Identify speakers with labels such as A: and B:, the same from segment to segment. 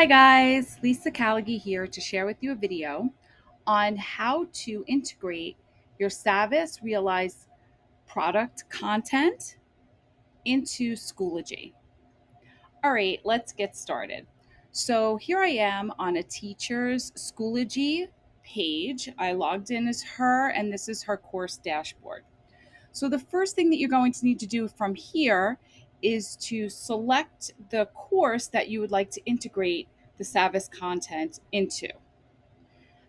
A: Hi guys, Lisa Callaghy here to share with you a video on how to integrate your Savvas Realize product content into Schoology. All right, let's get started. So here I am on a teacher's Schoology page. I logged in as her, and this is her course dashboard. So the first thing that you're going to need to do from here is to select the course that you would like to integrate the Savvas content into.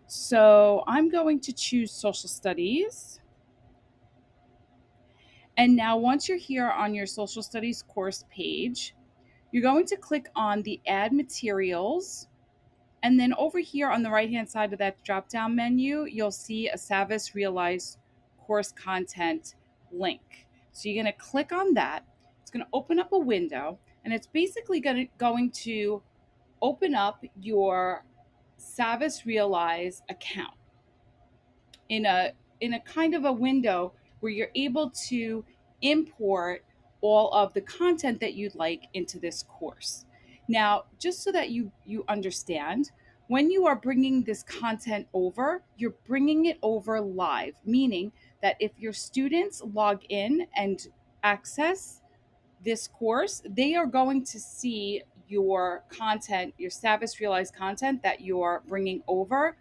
A: So I'm going to choose social studies. And now once you're here on your social studies course page, you're going to click on the add materials. And then over here on the right-hand side of that drop-down menu, you'll see a Savvas Realize course content link. So you're going to click on that. It's going to open up a window, and it's basically going to open up your Savvas Realize account in a kind of a window where you're able to import all of the content that you'd like into this course. Now, just so that you understand, when you are bringing this content over, you're bringing it over live, meaning that if your students log in and access this course, they are going to see your content, your Savvas Realized content that you're bringing over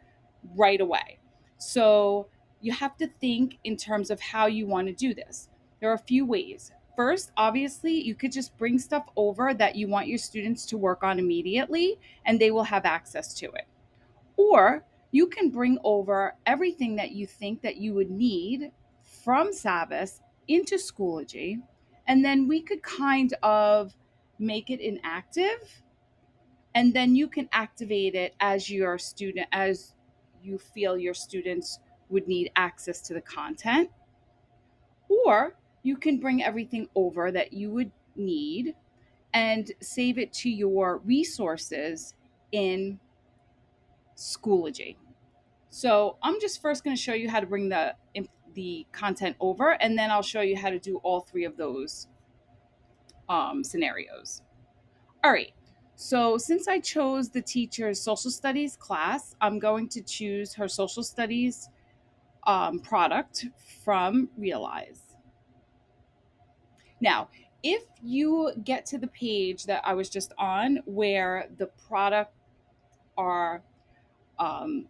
A: right away. So you have to think in terms of how you want to do this. There are a few ways. First, obviously, you could just bring stuff over that you want your students to work on immediately, and they will have access to it. Or you can bring over everything that you think that you would need from Savvas into Schoology, and then we could kind of make it inactive, and then you can activate it as you feel your students would need access to the content. Or you can bring everything over that you would need and save it to your resources in Schoology. So I'm just first going to show you how to bring the content over, and then I'll show you how to do all three of those scenarios. All right. So since I chose the teacher's social studies class, I'm going to choose her social studies product from Realize. Now, if you get to the page that I was just on where the product are um,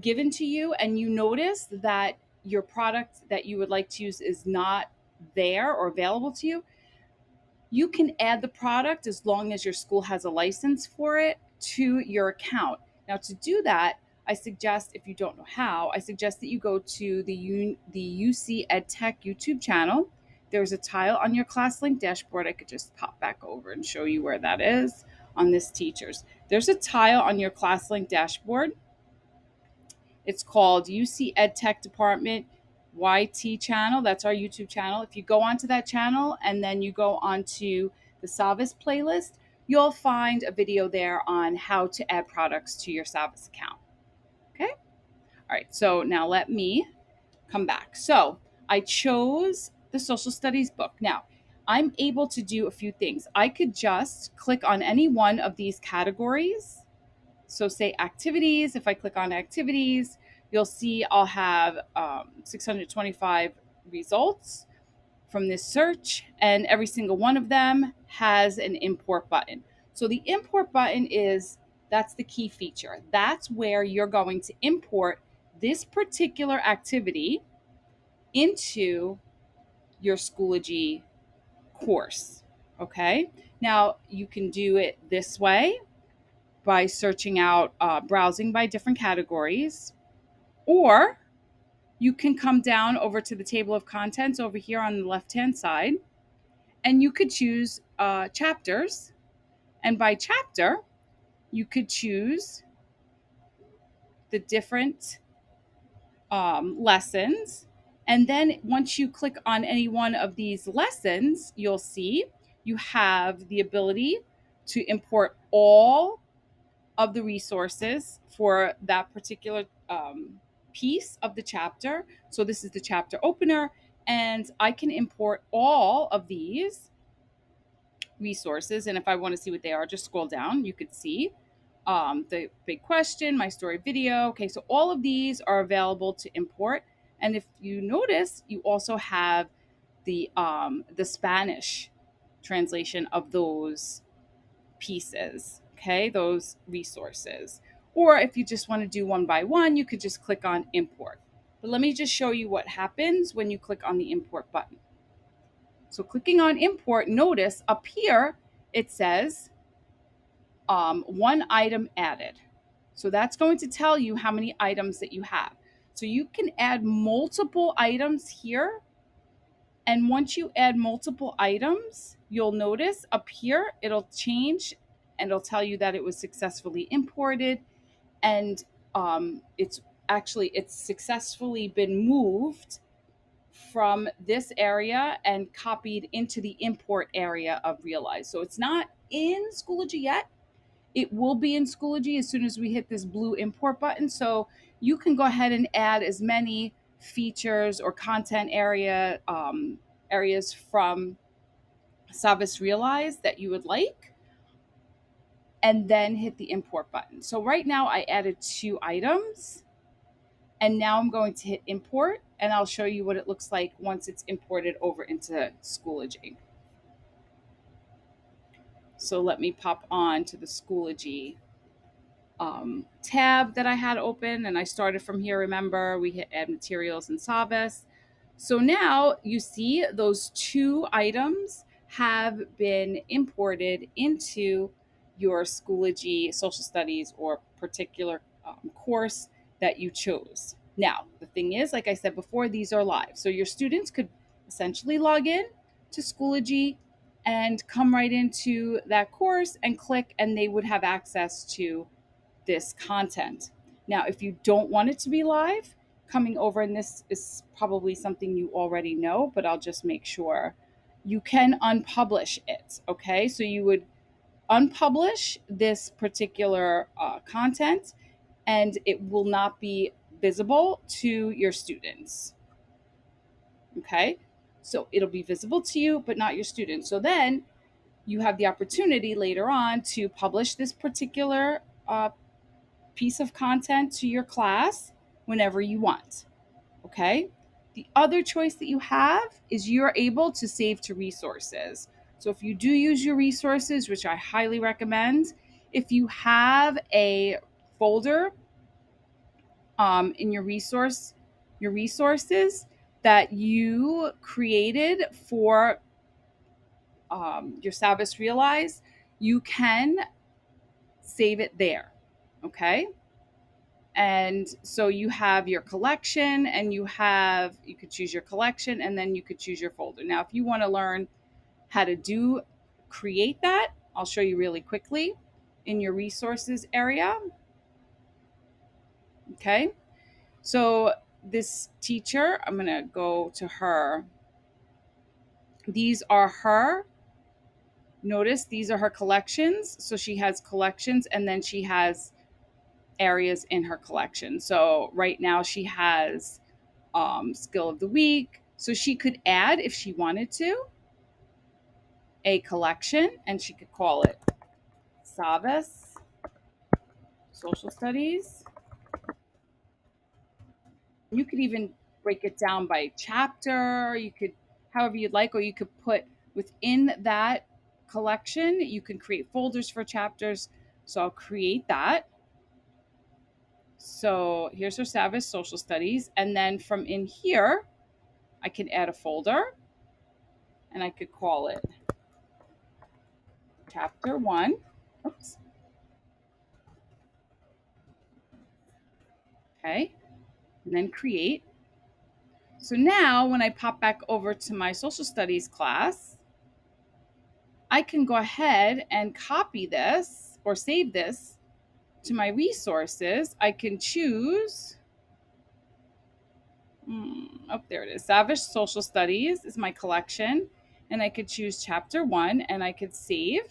A: given to you and you notice that your product that you would like to use is not there or available to you, you can add the product as long as your school has a license for it to your account. Now, to do that, I suggest, if you don't know how, I suggest that you go to the UC EdTech YouTube channel. There's a tile on your class link dashboard. I could just pop back over and show you where that is on this teacher's. There's a tile on your class link dashboard. It's called UC EdTech Department YT channel. That's our YouTube channel. If you go onto that channel and then you go onto the Savvas playlist, you'll find a video there on how to add products to your Savvas account. Okay? All right, so now let me come back. So I chose the social studies book. Now, I'm able to do a few things. I could just click on any one of these categories. So say activities, if I click on activities, you'll see I'll have 625 results from this search, and every single one of them has an import button. So the import button that's the key feature. That's where you're going to import this particular activity into your Schoology course. Okay. Now you can do it this way by searching out, browsing by different categories, or you can come down over to the table of contents over here on the left-hand side, and you could choose chapters. And by chapter, you could choose the different lessons. And then once you click on any one of these lessons, you'll see you have the ability to import all of the resources for that particular piece of the chapter. So this is the chapter opener, and I can import all of these resources. And if I want to see what they are, just scroll down. You could see the big question, my story video. Okay, so all of these are available to import. And if you notice, you also have the Spanish translation of those pieces, okay, those resources. Or if you just want to do one by one, you could just click on import. But let me just show you what happens when you click on the import button. So clicking on import, notice up here it says one item added. So that's going to tell you how many items that you have. So you can add multiple items here. And once you add multiple items, you'll notice up here, it'll change and it'll tell you that it was successfully imported. And it's successfully been moved from this area and copied into the import area of Realize. So it's not in Schoology yet. It will be in Schoology as soon as we hit this blue import button. So you can go ahead and add as many features or content areas from Savvas Realize that you would like, and then hit the import button. So right now I added 2 items, and now I'm going to hit import, and I'll show you what it looks like once it's imported over into Schoology. So let me pop on to the Schoology tab that I had open, and I started from here. Remember, we hit add materials and Savvas. So now you see those 2 items have been imported into your Schoology social studies or particular course that you chose. Now, the thing is, like I said before, these are live. So your students could essentially log in to Schoology and come right into that course and click, and they would have access to this content. Now, if you don't want it to be live, coming over, and this is probably something you already know, but I'll just make sure, you can unpublish it. Okay, so you would unpublish this particular content, and it will not be visible to your students. Okay, so it'll be visible to you, but not your students. So then you have the opportunity later on to publish this particular piece of content to your class whenever you want. Okay. The other choice that you have is you're able to save to resources. So if you do use your resources, which I highly recommend, if you have a folder in your resources that you created for your Savvas Realize, you can save it there. Okay. And so you have your collection, and you could choose your collection, and then you could choose your folder. Now, if you want to learn how to create that, I'll show you really quickly in your resources area. Okay. So this teacher, I'm going to go to her. These are her. Notice these are her collections. So she has collections, and then she has areas in her collection. So right now she has skill of the week. So she could add, if she wanted to, a collection, and she could call it Savvas Social Studies. You could even break it down by chapter. You could, however you'd like, or you could put within that collection, you can create folders for chapters. So I'll create that. So here's her Savvas Social Studies. And then from in here, I can add a folder, and I could call it Chapter 1. Oops. Okay. And then create. So now when I pop back over to my social studies class, I can go ahead and copy this or save this to my resources. I can choose, there it is. Savage Social Studies is my collection. And I could choose Chapter 1, and I could save.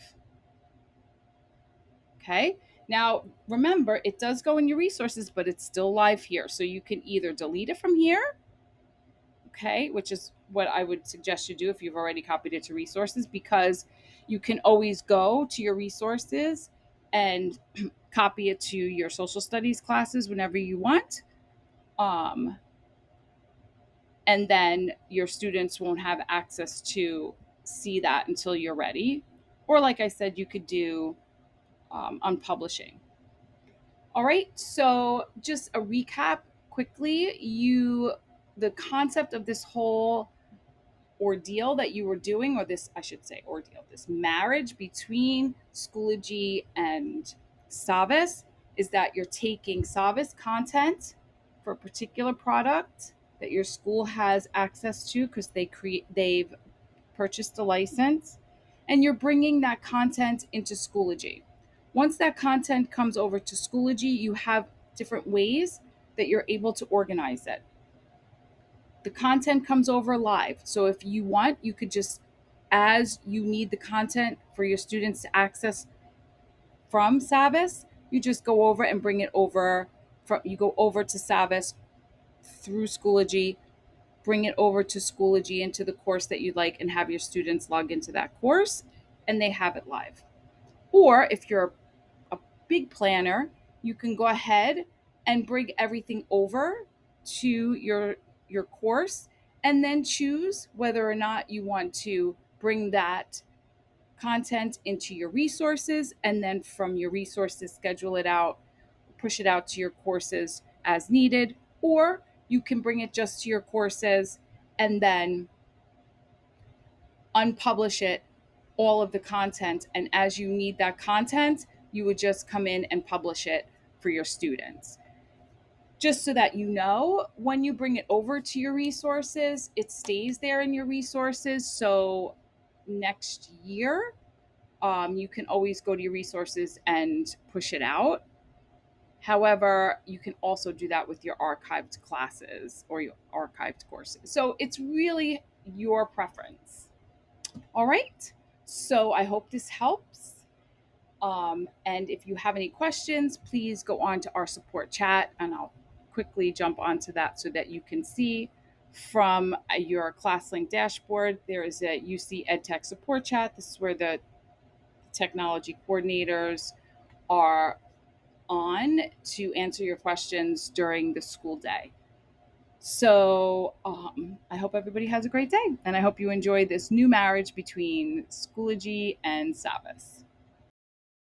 A: Okay. Now, remember, it does go in your resources, but it's still live here. So you can either delete it from here, okay, which is what I would suggest you do if you've already copied it to resources, because You can always go to your resources and copy it to your social studies classes whenever you want. Um, and then your students won't have access to see that until you're ready. Or, like I said, you could do unpublishing. All right, so just a recap quickly. The concept of this whole ordeal that you were doing, or this, I should say, ordeal, this marriage between Schoology and Savvas, is that you're taking Savvas content for a particular product that your school has access to because they've purchased a license, and you're bringing that content into Schoology. Once that content comes over to Schoology, you have different ways that you're able to organize it. The content comes over live. So if you want, you could just, as you need the content for your students to access from Savvas, you just go over and bring it over. You go over to Savvas through Schoology, bring it over to Schoology into the course that you'd like, and have your students log into that course and they have it live. Or if you're a big planner, you can go ahead and bring everything over to your course and then choose whether or not you want to bring that content into your resources, and then from your resources schedule it out, push it out to your courses as needed, or you can bring it just to your courses and then unpublish it, all of the content, and as you need that content, you would just come in and publish it for your students. Just so that you know, when you bring it over to your resources, it stays there in your resources. So next year, you can always go to your resources and push it out. However, you can also do that with your archived classes or your archived courses. So it's really your preference. All right. So I hope this helps. And if you have any questions, please go on to our support chat and I'll quickly jump onto that so that you can see from your ClassLink dashboard. There is a UC EdTech support chat. This is where the technology coordinators are on to answer your questions during the school day. So I hope everybody has a great day, and I hope you enjoy this new marriage between Schoology and Savvas.